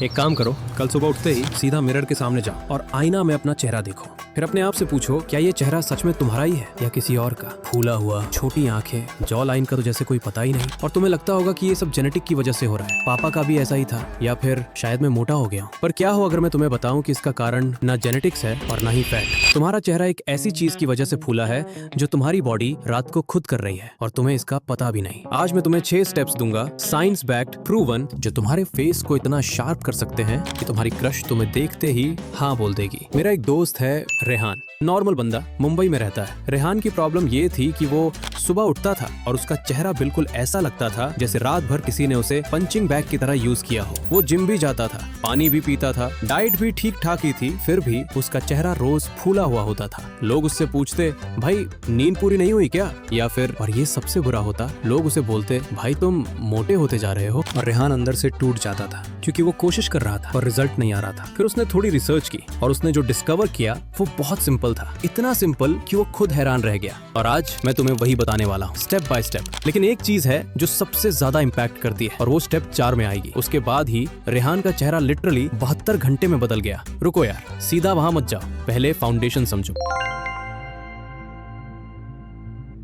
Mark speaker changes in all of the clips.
Speaker 1: एक काम करो, कल सुबह उठते ही सीधा मिरर के सामने जाओ और आईना में अपना चेहरा देखो। फिर अपने आप से पूछो, क्या ये चेहरा सच में तुम्हारा ही है या किसी और का? फूला हुआ, छोटी आंखें, जॉ लाइन का तो जैसे कोई पता ही नहीं। और तुम्हें लगता होगा कि ये सब जेनेटिक की वजह से हो रहा है, पापा का भी ऐसा ही था, या फिर शायद मैं मोटा हो गया हूँ। पर क्या हो अगर मैं तुम्हें बताऊं कि इसका कारण ना जेनेटिक्स है और ना ही फैट। तुम्हारा चेहरा एक ऐसी चीज की वजह से फूला है जो तुम्हारी बॉडी रात को खुद कर रही है और तुम्हें इसका पता भी नहीं। आज मैं तुम्हें 6 स्टेप्स दूंगा, साइंस बैक्ड, प्रूवन, जो तुम्हारे फेस को इतना शार्प कर सकते हैं कि तुम्हारी क्रश तुम्हें देखते ही हाँ बोल देगी। मेरा एक दोस्त है रेहान, नॉर्मल बंदा, मुंबई में रहता है। रेहान की प्रॉब्लम ये थी कि वो सुबह उठता था और उसका चेहरा बिल्कुल ऐसा लगता था जैसे रात भर किसी ने उसे पंचिंग बैग की तरह यूज किया हो। वो जिम भी जाता था, पानी भी पीता था, डाइट भी ठीक ठाक ही थी, फिर भी उसका चेहरा रोज फूला हुआ होता था। लोग उससे पूछते, भाई नींद पूरी नहीं हुई क्या? या फिर, और ये सबसे बुरा होता, लोग उसे बोलते, भाई तुम मोटे होते जा रहे हो। और रेहान अंदर से टूट जाता था क्योंकि वो कोशिश कर रहा था और रिजल्ट नहीं आ रहा था। फिर उसने थोड़ी रिसर्च की और उसने जो डिस्कवर किया वो बहुत सिंपल था, इतना सिंपल कि वो खुद हैरान रह गया। और आज मैं तुम्हें वही बताने वाला हूँ, स्टेप बाय स्टेप। लेकिन एक चीज है जो सबसे ज्यादा इम्पैक्ट करती है और वो स्टेप 4 में आएगी। उसके बाद ही रेहान का चेहरा लिटरली 72 घंटे में बदल गया। रुको यार, सीधा वहां मत जाओ, पहले फाउंडेशन समझो।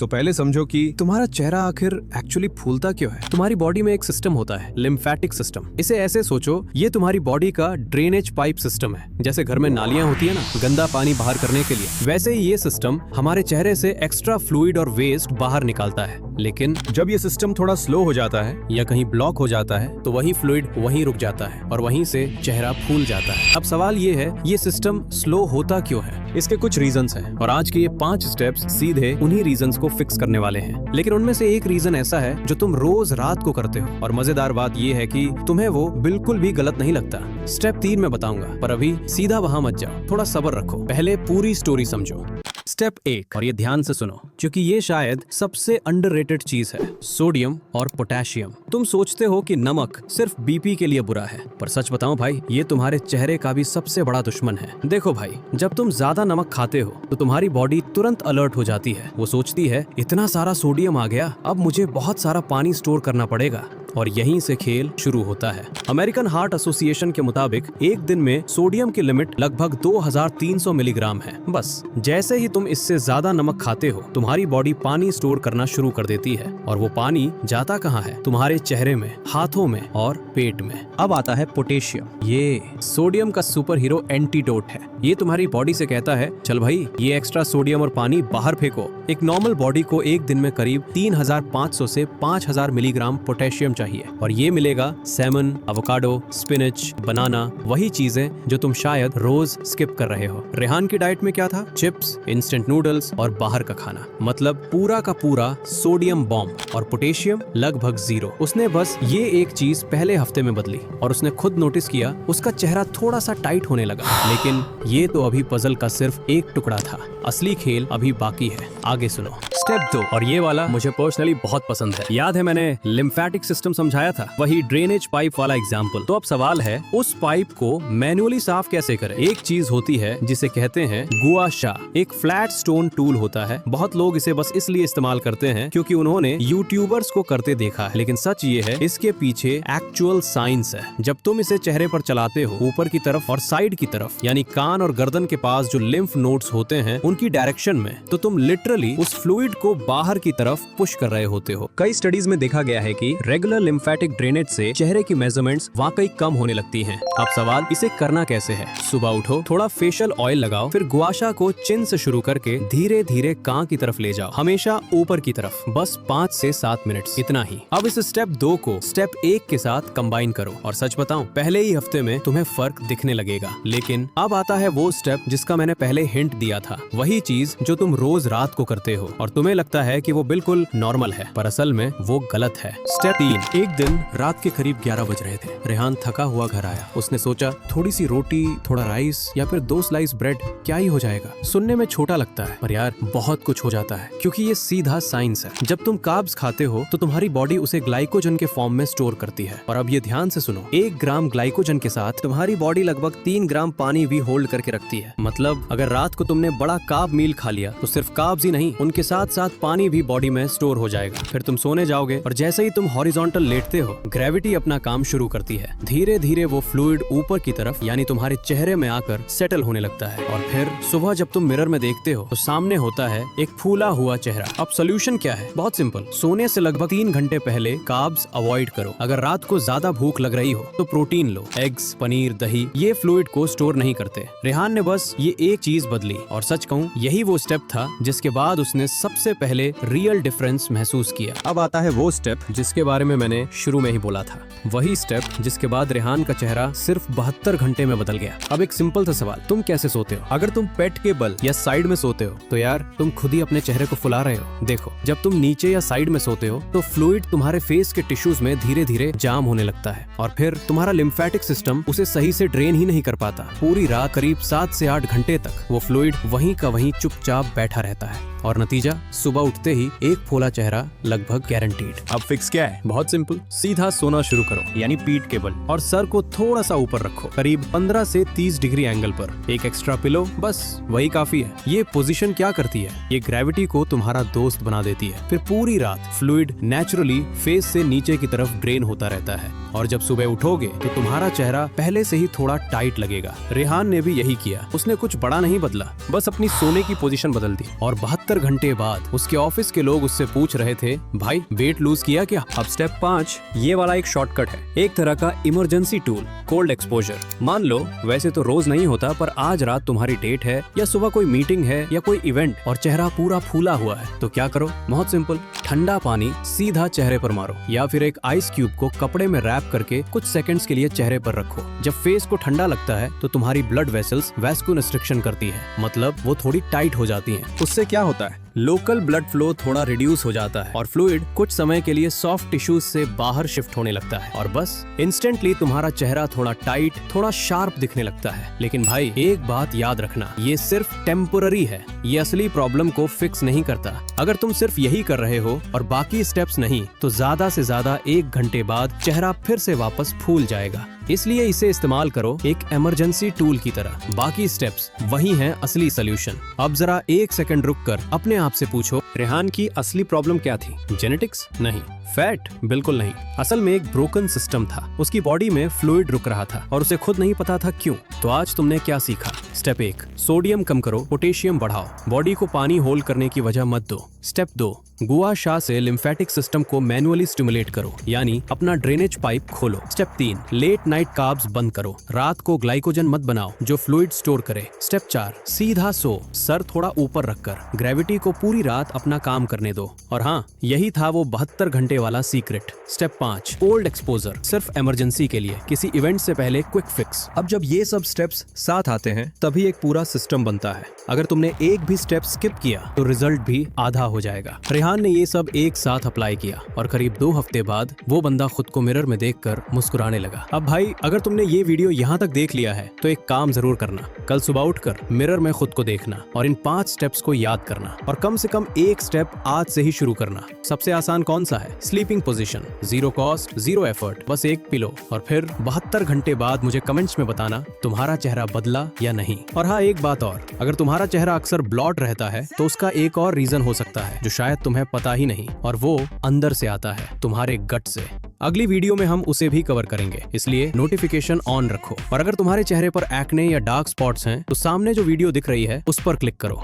Speaker 1: तो पहले समझो कि तुम्हारा चेहरा आखिर एक्चुअली फूलता क्यों है। तुम्हारी बॉडी में एक सिस्टम होता है, लिम्फेटिक सिस्टम। इसे ऐसे सोचो, ये तुम्हारी बॉडी का ड्रेनेज पाइप सिस्टम है। जैसे घर में नालियां होती है ना, गंदा पानी बाहर करने के लिए, वैसे ही ये सिस्टम हमारे चेहरे से एक्स्ट्रा फ्लूइड और वेस्ट बाहर निकालता है। लेकिन जब ये सिस्टम थोड़ा स्लो हो जाता है या कहीं ब्लॉक हो जाता है तो वही फ्लूइड वहीं रुक जाता है और वहीं से चेहरा फूल जाता है। अब सवाल ये है, ये सिस्टम स्लो होता क्यों है? इसके कुछ रीजंस हैं और आज के ये 5 स्टेप्स सीधे उन्हीं रीजंस को फिक्स करने वाले हैं। लेकिन उनमें से एक रीजन ऐसा है जो तुम रोज रात को करते हो और मजेदार बात ये है कि तुम्हें वो बिल्कुल भी गलत नहीं लगता। स्टेप 3 में बताऊंगा, पर अभी सीधा वहां मत जाओ, थोड़ा सब्र रखो, पहले पूरी स्टोरी समझो। स्टेप 1, और ये ध्यान से सुनो क्योंकि ये शायद सबसे अंडररेटेड चीज है, सोडियम और पोटेशियम। तुम सोचते हो कि नमक सिर्फ बीपी के लिए बुरा है, पर सच बताऊं भाई, ये तुम्हारे चेहरे का भी सबसे बड़ा दुश्मन है। देखो भाई, जब तुम ज्यादा नमक खाते हो तो तुम्हारी बॉडी तुरंत अलर्ट हो जाती है। वो सोचती है, इतना सारा सोडियम आ गया, अब मुझे बहुत सारा पानी स्टोर करना पड़ेगा। और यहीं से खेल शुरू होता है। अमेरिकन हार्ट एसोसिएशन के मुताबिक एक दिन में सोडियम की लिमिट लगभग 2300 मिलीग्राम है। बस जैसे ही तुम इससे ज्यादा नमक खाते हो, तुम्हारी बॉडी पानी स्टोर करना शुरू कर देती है। और वो पानी जाता कहाँ है? तुम्हारे चेहरे में, हाथों में और पेट में। अब आता है पोटेशियम। ये सोडियम का सुपर हीरो एंटीडोट है। ये तुम्हारी बॉडी से कहता है, चल भाई, ये एक्स्ट्रा सोडियम और पानी बाहर फेंको। एक नॉर्मल बॉडी को एक दिन में करीब 3500 से 5000 मिलीग्राम पोटेशियम चाहिए और ये मिलेगा सैमन, एवोकाडो, स्पिनच, बनाना, वही चीजें जो तुम शायद रोज स्किप कर रहे हो। रेहान की डाइट में क्या था? चिप्स, इंस्टेंट नूडल्स और बाहर का खाना, मतलब पूरा का पूरा सोडियम बॉम्ब। और पोटेशियम लगभग 0। उसने बस ये एक चीज पहले हफ्ते में बदली और उसने खुद नोटिस किया, उसका चेहरा थोड़ा सा टाइट होने लगा। लेकिन ये तो अभी पजल का सिर्फ एक टुकड़ा था, असली खेल अभी बाकी है। आगे सुनो। स्टेप 2, और ये वाला मुझे पर्सनली बहुत पसंद है। याद है मैंने लिम्फेटिक सिस्टम समझाया था, वही ड्रेनेज पाइप वाला एग्जाम्पल। तो अब सवाल है, उस पाइप को मैन्युअली साफ कैसे करें? एक चीज होती है जिसे कहते हैं गुआ शा, एक फ्लैट स्टोन टूल होता है। बहुत लोग इसे बस इसलिए इस्तेमाल करते हैं क्योंकि उन्होंने यूट्यूबर्स को करते देखा है, लेकिन सच ये है, इसके पीछे एक्चुअल साइंस है। जब तुम इसे चेहरे पर चलाते हो, ऊपर की तरफ और साइड की तरफ, यानी कान और गर्दन के पास जो लिम्फ नोड्स होते हैं उनकी डायरेक्शन में, तो तुम लिटरली उस फ्लूइड को बाहर की तरफ पुश कर रहे होते हो। कई स्टडीज में देखा गया है कि रेगुलर लिम्फेटिक ड्रेनेज से चेहरे की मेजरमेंट्स वाकई कम होने लगती हैं। अब सवाल, इसे करना कैसे है? सुबह उठो, थोड़ा फेशियल ऑयल लगाओ, फिर गुआशा को चिन से शुरू करके धीरे धीरे कान की तरफ ले जाओ, हमेशा ऊपर की तरफ, बस 5 से 7 मिनट, इतना ही। अब इस स्टेप 2 को स्टेप 1 के साथ कंबाइन करो और सच बताऊं, पहले ही हफ्ते में तुम्हें फर्क दिखने लगेगा। लेकिन अब आता है वो स्टेप जिसका मैंने पहले हिंट दिया था, वही चीज जो तुम रोज रात को करते हो और तुम्हें लगता है कि वो बिल्कुल नॉर्मल है, पर असल में वो गलत है। स्टेप 3, एक दिन रात के करीब 11 बज रहे थे। रेहान थका हुआ घर आया। उसने सोचा, थोड़ी सी रोटी, थोड़ा राइस या फिर 2 स्लाइस ब्रेड, क्या ही हो जाएगा। सुनने में छोटा लगता है, पर यार बहुत कुछ हो जाता है, क्योंकि ये सीधा साइंस है। जब तुम कार्ब्स खाते हो तो तुम्हारी बॉडी उसे ग्लाइकोजन के फॉर्म में स्टोर करती है। और अब ये ध्यान से सुनो, 1 ग्राम ग्लाइकोजन के साथ तुम्हारी बॉडी लगभग 3 ग्राम पानी भी होल्ड करके रखती है। मतलब अगर रात को तुमने बड़ा कार्ब मील खा लिया तो सिर्फ कार्ब्स ही नहीं, उनके साथ साथ पानी भी बॉडी में स्टोर हो जाएगा। फिर तुम सोने जाओगे और जैसे ही तुम हॉरिजॉन्टल हॉरिजॉन्टल लेटते हो, ग्रेविटी अपना काम शुरू करती है। धीरे धीरे वो फ्लूइड ऊपर की तरफ यानी तुम्हारे चेहरे में आकर सेटल होने लगता है और फिर सुबह जब तुम मिरर में देखते हो तो सामने होता है एक फूला हुआ चेहरा। अब सोल्यूशन क्या है? बहुत सिंपल, सोने से लगभग 3 घंटे पहले कार्ब्स अवॉइड करो। अगर रात को ज्यादा भूख लग रही हो तो प्रोटीन लो। एग्स, पनीर, दही ये फ्लूइड को स्टोर नहीं करते। रेहान ने बस ये एक चीज बदली और सच कहूँ यही वो स्टेप था जिसके बाद उसने सबसे पहले रियल डिफरेंस महसूस किया। अब आता है वो स्टेप जिसके बारे में मैंने शुरू में ही बोला था, वही स्टेप जिसके बाद रेहान का चेहरा सिर्फ 72 घंटे में बदल गया। अब एक सिंपल सा सवाल, तुम कैसे सोते हो? अगर तुम पेट के बल या साइड में सोते हो तो यार तुम खुद ही अपने चेहरे को फुला रहे हो। देखो, जब तुम नीचे या साइड में सोते हो तो फ्लूइड तुम्हारे फेस के टिश्यूज में धीरे धीरे जाम होने लगता है और फिर तुम्हारा लिम्फेटिक सिस्टम उसे सही से ड्रेन ही नहीं कर पाता। पूरी रात करीब 7 से 8 घंटे तक वो फ्लूइड वहीं का वहीं चुपचाप बैठा रहता है और नतीजा सुबह उठते ही एक फूला चेहरा लगभग गारंटीड।
Speaker 2: अब फिक्स क्या है?
Speaker 1: बहुत सिंपल, सीधा सोना शुरू करो यानी पीठ के बल और सर को थोड़ा सा ऊपर रखो, करीब 15 से 30 डिग्री एंगल पर। एक एक्स्ट्रा पिलो, बस वही काफी है। ये पोजीशन क्या करती है? ये ग्रेविटी को तुम्हारा दोस्त बना देती है। फिर पूरी रात फ्लूइड नेचुरली फेस से नीचे की तरफ ड्रेन होता रहता है और जब सुबह उठोगे तो तुम्हारा चेहरा पहले से ही थोड़ा टाइट लगेगा। रेहान ने भी यही किया। उसने कुछ बड़ा नहीं बदला, बस अपनी सोने की पोजीशन बदल दी और 72 घंटे बाद उसके ऑफिस के लोग उससे पूछ रहे थे, भाई वेट लूज किया क्या? अब स्टेप 5, ये वाला एक शॉर्टकट है, एक तरह का इमरजेंसी टूल, कोल्ड एक्सपोजर। मान लो वैसे तो रोज नहीं होता पर आज रात तुम्हारी डेट है या सुबह कोई मीटिंग है या कोई इवेंट और चेहरा पूरा फूला हुआ है तो क्या करो? बहुत सिंपल, ठंडा पानी सीधा चेहरे पर मारो या फिर एक आइस क्यूब को कपड़े में रैप करके कुछ सेकंड्स के लिए चेहरे पर रखो। जब फेस को ठंडा लगता है तो तुम्हारी ब्लड वेसल्स वैस्कुलरिस्ट्रिक्शन करती है, मतलब वो थोड़ी टाइट हो जाती हैं। उससे क्या होता है? लोकल ब्लड फ्लो थोड़ा रिड्यूस हो जाता है और फ्लूइड कुछ समय के लिए सॉफ्ट टिश्यूज से बाहर शिफ्ट होने लगता है और बस इंस्टेंटली तुम्हारा चेहरा थोड़ा टाइट, थोड़ा शार्प दिखने लगता है। लेकिन भाई एक बात याद रखना, ये सिर्फ टेम्पोररी है, ये असली प्रॉब्लम को फिक्स नहीं करता। अगर तुम सिर्फ यही कर रहे हो और बाकी स्टेप्स नहीं तो ज्यादा से ज्यादा 1 घंटे बाद चेहरा फिर से वापस फूल जाएगा। इसलिए इसे इस्तेमाल करो एक इमरजेंसी टूल की तरह। बाकी स्टेप्स वही हैं असली सोल्यूशन। अब जरा 1 सेकंड रुककर अपने आप से पूछो, रेहान की असली प्रॉब्लम क्या थी? जेनेटिक्स? नहीं। फैट? बिल्कुल नहीं। असल में एक ब्रोकन सिस्टम था। उसकी बॉडी में फ्लूइड रुक रहा था और उसे खुद नहीं पता था क्यों। तो आज तुमने क्या सीखा? स्टेप 1, सोडियम कम करो, पोटेशियम बढ़ाओ, बॉडी को पानी होल्ड करने की वजह मत दो। स्टेप 2, गुआ शा से लिम्फेटिक सिस्टम को मैनुअली स्टिमुलेट करो यानी अपना ड्रेनेज पाइप खोलो। स्टेप 3, लेट नाइट कार्ब्स बंद करो, रात को ग्लाइकोजन मत बनाओ जो फ्लूइड स्टोर करे। स्टेप 4, सीधा सो, सर थोड़ा ऊपर रखकर, ग्रेविटी को पूरी रात अपना काम करने दो। और हाँ, यही था वो 72 घंटे वाला सीक्रेट। स्टेप 5, कोल्ड एक्सपोजर, सिर्फ इमरजेंसी के लिए, किसी इवेंट से पहले क्विक फिक्स। अब जब ये सब स्टेप्स साथ आते हैं तभी एक पूरा सिस्टम बनता है। अगर तुमने एक भी स्टेप स्किप किया तो रिजल्ट भी आधा हो जाएगा। रेहान ने ये सब एक साथ अप्लाई किया और करीब 2 हफ्ते बाद वो बंदा खुद को मिरर में देखकर मुस्कुराने लगा। अब भाई अगर तुमने ये वीडियो यहाँ तक देख लिया है तो एक काम जरूर करना, कल सुबह उठकर मिरर में खुद को देखना और इन 5 स्टेप्स को याद करना और कम से कम एक स्टेप आज से ही शुरू करना। सबसे आसान कौन सा है? स्लीपिंग पोजीशन, 0 कॉस्ट 0 एफर्ट, बस एक पिलो। और फिर 72 घंटे बाद मुझे कमेंट्स में बताना तुम्हारा चेहरा बदला या नहीं। और हाँ, एक बात और, अगर तुम्हारा चेहरा अक्सर ब्लॉट रहता है तो उसका एक और रीजन हो सकता है जो शायद तुम्हें पता ही नहीं, और वो अंदर से आता है, तुम्हारे गट से। अगली वीडियो में हम उसे भी कवर करेंगे, इसलिए नोटिफिकेशन ऑन रखो। और अगर तुम्हारे चेहरे पर एक्ने या डार्क स्पॉट्स हैं तो सामने जो वीडियो दिख रही है उस पर क्लिक करो।